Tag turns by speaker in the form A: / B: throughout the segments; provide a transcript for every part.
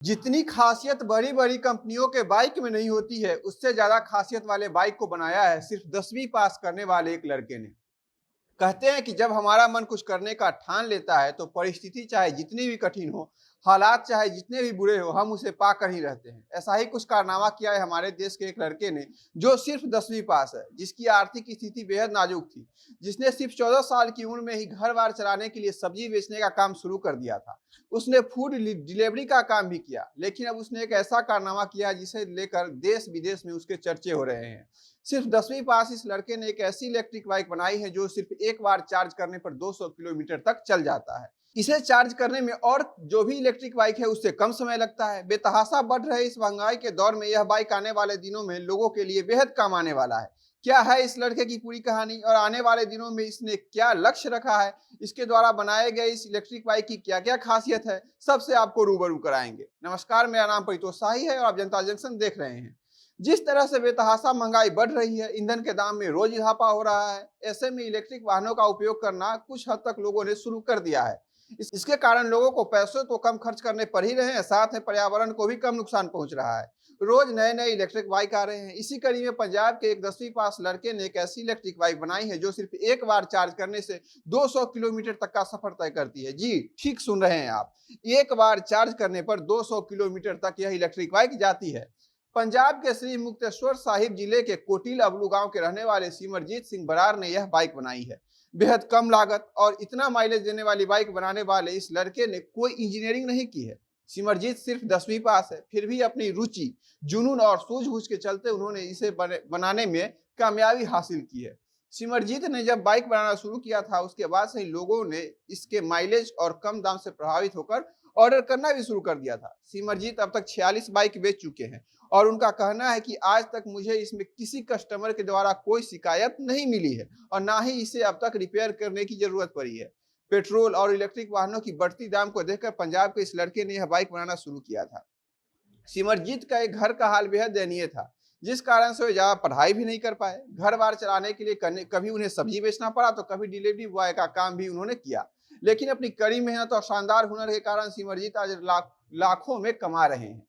A: जितनी खासियत बड़ी बड़ी कंपनियों के बाइक में नहीं होती है, उससे ज्यादा खासियत वाले बाइक को बनाया है सिर्फ 10वीं पास करने वाले एक लड़के ने। कहते हैं कि जब हमारा मन कुछ करने का ठान लेता है तो परिस्थिति चाहे जितनी भी कठिन हो, हालात चाहे जितने भी बुरे हो, हम उसे पाकर ही रहते हैं। ऐसा ही कुछ कारनामा किया है हमारे देश के एक लड़के ने, जो सिर्फ 10वीं पास है, जिसकी आर्थिक स्थिति बेहद नाजुक थी, जिसने सिर्फ 14 साल की उम्र में ही घर बार चलाने के लिए सब्जी बेचने का काम शुरू कर दिया था। उसने फूड डिलीवरी का काम भी किया, लेकिन अब उसने एक ऐसा कारनामा किया जिसे लेकर देश विदेश में उसके चर्चे हो रहे हैं। सिर्फ 10वीं पास इस लड़के ने एक ऐसी इलेक्ट्रिक बाइक बनाई है जो सिर्फ एक बार चार्ज करने पर 200 किलोमीटर तक चल जाता है। इसे चार्ज करने में और जो भी इलेक्ट्रिक बाइक है उससे कम समय लगता है। बेतहाशा बढ़ रहे इस महंगाई के दौर में यह बाइक आने वाले दिनों में लोगों के लिए बेहद काम आने वाला है। क्या है इस लड़के की पूरी कहानी और आने वाले दिनों में इसने क्या लक्ष्य रखा है, इसके द्वारा बनाए गए इस इलेक्ट्रिक बाइक की क्या क्या खासियत है, सबसे आपको रूबरू कराएंगे। नमस्कार, मेरा नाम परितोष शाही है और आप जनता जंक्शन देख रहे हैं। जिस तरह से बेतहाशा महंगाई बढ़ रही है, ईंधन के दाम में रोज इजाफा हो रहा है, ऐसे में इलेक्ट्रिक वाहनों का उपयोग करना कुछ हद तक लोगों ने शुरू कर दिया है। इसके कारण लोगों को पैसों तो कम खर्च करने पड़ ही रहे हैं, साथ में पर्यावरण को भी कम नुकसान पहुंच रहा है। रोज नए नए इलेक्ट्रिक बाइक आ रहे हैं। इसी कड़ी में पंजाब के एक 10वीं पास लड़के ने एक ऐसी इलेक्ट्रिक बाइक बनाई है जो सिर्फ एक बार चार्ज करने से 200 किलोमीटर तक का सफर तय करती है। जी ठीक सुन रहे हैं आप, एक बार चार्ज करने पर 200 किलोमीटर तक यह इलेक्ट्रिक बाइक जाती है। पंजाब के श्री मुक्तेश्वर साहिब जिले के कोटिल अबलू गांव के रहने वाले सिमरजीत सिंह बरार ने यह बाइक बनाई है। बेहद कम लागत और इतना माइलेज देने वाली बाइक बनाने वाले इस लड़के ने कोई इंजीनियरिंग नहीं की है। सिमरजीत सिर्फ 10वीं पास है, फिर भी अपनी रुचि, जुनून और सूझबूझ के चलते उन्होंने इसे बनाने में कामयाबी हासिल की है। सिमरजीत ने जब बाइक बनाना शुरू किया था, उसके बाद से ही लोगों ने इसके माइलेज और कम दाम से प्रभावित होकर ऑर्डर करना भी शुरू कर दिया था। सिमरजीत अब तक 46 बाइक बेच चुके हैं और उनका कहना है कि आज तक मुझे इसमें किसी कस्टमर के द्वारा कोई शिकायत नहीं मिली है और ना ही इसे अब तक रिपेयर करने की जरूरत पड़ी है। पेट्रोल और इलेक्ट्रिक वाहनों की बढ़ती दाम को देखकर पंजाब के इस लड़के ने यह बाइक बनाना शुरू किया था। सिमरजीत का एक घर का हाल बेहद दयनीय था, जिस कारण से वे ज्यादा पढ़ाई भी नहीं कर पाए। घर बार चलाने के लिए कभी उन्हें सब्जी बेचना पड़ा तो कभी डिलीवरी बॉय का काम भी उन्होंने किया। लेकिन अपनी कड़ी मेहनत और शानदार हुनर के कारण सिमरजीत आज लाखों में कमा रहे हैं।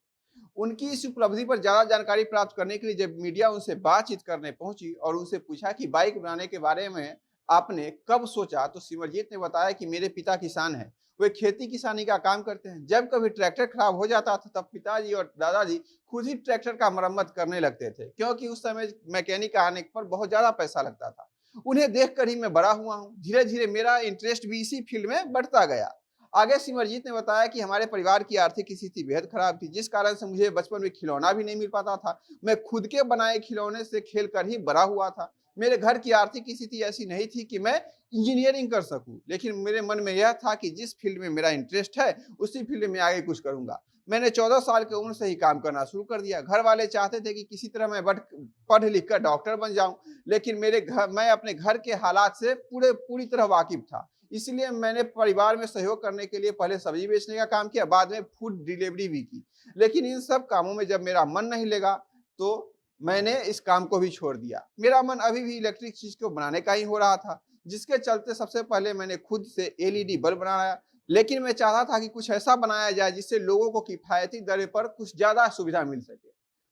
A: उनकी इस उपलब्धि पर ज्यादा जानकारी प्राप्त करने के लिए जब मीडिया उनसे बातचीत करने पहुंची और उनसे पूछा कि बाइक बनाने के बारे में आपने कब सोचा, तो सिमरजीत ने बताया कि मेरे पिता किसान हैं, वे खेती किसानी का काम करते हैं। जब कभी ट्रैक्टर खराब हो जाता था तब पिताजी और दादाजी खुद ही ट्रैक्टर का मरम्मत करने लगते थे, क्योंकि उस समय मैकेनिक आने पर बहुत ज्यादा पैसा लगता था। उन्हें देखकर ही मैं बड़ा हुआ हूँ। धीरे धीरे मेरा इंटरेस्ट भी इसी फील्ड में बढ़ता गया। आगे सिमरजीत ने बताया कि हमारे परिवार की आर्थिक स्थिति बेहद खराब थी, जिस कारण से मुझे बचपन में खिलौना भी नहीं मिल पाता था। मैं खुद के बनाए खिलौने से खेल कर ही बड़ा हुआ था। मेरे घर की आर्थिक स्थिति ऐसी नहीं थी कि मैं इंजीनियरिंग कर सकूं, लेकिन मेरे मन में यह था कि जिस फील्ड में मेरा इंटरेस्ट है उसी फील्ड में आगे कुछ करूंगा। मैंने 14 साल की उम्र से ही काम करना शुरू कर दिया। घर वाले चाहते थे कि किसी तरह मैं पढ़ लिख कर डॉक्टर बन जाऊं, लेकिन मैं अपने घर के हालात से पूरी तरह वाकिफ था। इसलिए मैंने परिवार में सहयोग करने के लिए पहले सब्जी बेचने का काम किया, बाद में फूड डिलीवरी भी की। लेकिन इन सब कामों में जब मेरा मन नहीं लगा तो मैंने इस काम को भी छोड़ दिया। मेरा मन अभी भी इलेक्ट्रिक चीज को बनाने का ही हो रहा था, जिसके चलते सबसे पहले मैंने खुद से एलईडी बल्ब बनाया। लेकिन मैं चाहता था कि कुछ ऐसा बनाया जाए जिससे लोगों को किफायती दर पर कुछ ज्यादा सुविधा मिल सके।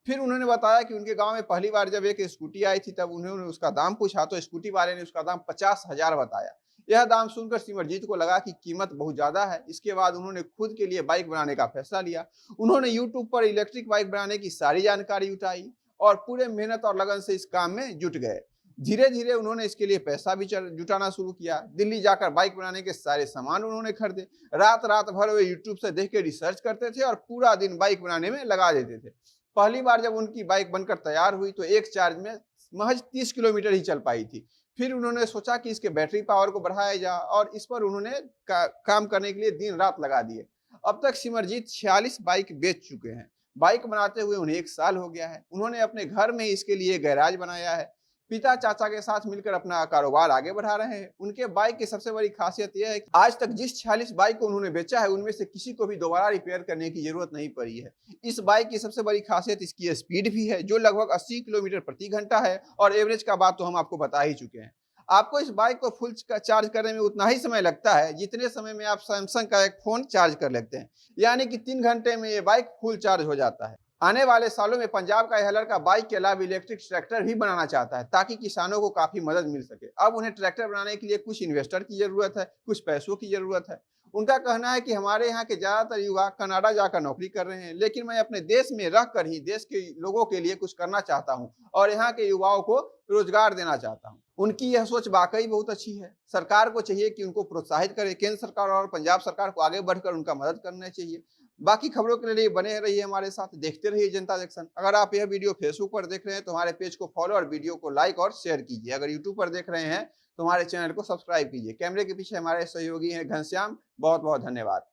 A: फिर उन्होंने बताया कि उनके गांव में पहली बार जब एक स्कूटी आई थी तब उन्होंने उसका दाम पूछा तो स्कूटी वाले ने उसका दाम 50,000 बताया। यह दाम सुनकर सिमरजीत को लगा कि कीमत बहुत ज्यादा है। इसके बाद उन्होंने खुद के लिए बाइक बनाने का फैसला लिया। उन्होंने यूट्यूब पर इलेक्ट्रिक बाइक बनाने की सारी जानकारी जुटाई और पूरे मेहनत और लगन से इस काम में जुट गए। धीरे धीरे उन्होंने इसके लिए पैसा भी जुटाना शुरू किया। दिल्ली जाकर बाइक बनाने के सारे सामान उन्होंने खरीदे। रात रात भर वे यूट्यूब से देख के रिसर्च करते थे और पूरा दिन बाइक बनाने में लगा देते थे। पहली बार जब उनकी बाइक बनकर तैयार हुई तो एक चार्ज में महज 30 किलोमीटर ही चल पाई थी। फिर उन्होंने सोचा कि इसके बैटरी पावर को बढ़ाया जाए और इस पर उन्होंने काम करने के लिए दिन रात लगा दिए। अब तक सिमरजीत 46 बाइक बेच चुके हैं। बाइक बनाते हुए उन्हें 1 साल हो गया है। उन्होंने अपने घर में इसके लिए गैराज बनाया है। पिता चाचा के साथ मिलकर अपना कारोबार आगे बढ़ा रहे हैं। उनके बाइक की सबसे बड़ी खासियत यह है कि आज तक जिस 46 बाइक को उन्होंने बेचा है उनमें से किसी को भी दोबारा रिपेयर करने की जरूरत नहीं पड़ी है। इस बाइक की सबसे बड़ी खासियत इसकी स्पीड भी है, जो लगभग 80 किलोमीटर प्रति घंटा है और एवरेज का बात तो हम आपको बता ही चुके हैं। आपको इस बाइक को फुल चार्ज करने में उतना ही समय लगता है जितने समय में आप सैमसंग का एक फोन चार्ज कर लेते हैं, यानी कि 3 घंटे में ये बाइक फुल चार्ज हो जाता है। आने वाले सालों में पंजाब का यह लड़का बाइक के अलावा इलेक्ट्रिक ट्रैक्टर भी बनाना चाहता है ताकि किसानों को काफी मदद मिल सके। अब उन्हें ट्रैक्टर बनाने के लिए कुछ इन्वेस्टर की जरूरत है, कुछ पैसों की जरूरत है। उनका कहना है कि हमारे यहाँ के ज्यादातर युवा कनाडा जाकर नौकरी कर रहे हैं, लेकिन मैं अपने देश में रहकर ही देश के लोगों के लिए कुछ करना चाहता हूँ और यहाँ के युवाओं को रोजगार देना चाहता हूँ। उनकी यह सोच वाकई बहुत अच्छी है। सरकार को चाहिए कि उनको प्रोत्साहित करे। केंद्र सरकार और पंजाब सरकार को आगे बढ़कर उनका मदद करना चाहिए। बाकी खबरों के लिए बने रहिए हमारे साथ, देखते रहिए जनता जंक्शन। अगर आप यह वीडियो फेसबुक पर देख रहे हैं तो हमारे पेज को फॉलो और वीडियो को लाइक और शेयर कीजिए। अगर यूट्यूब पर देख रहे हैं तो हमारे चैनल को सब्सक्राइब कीजिए। कैमरे के पीछे हमारे सहयोगी हैं घनश्याम। बहुत बहुत धन्यवाद।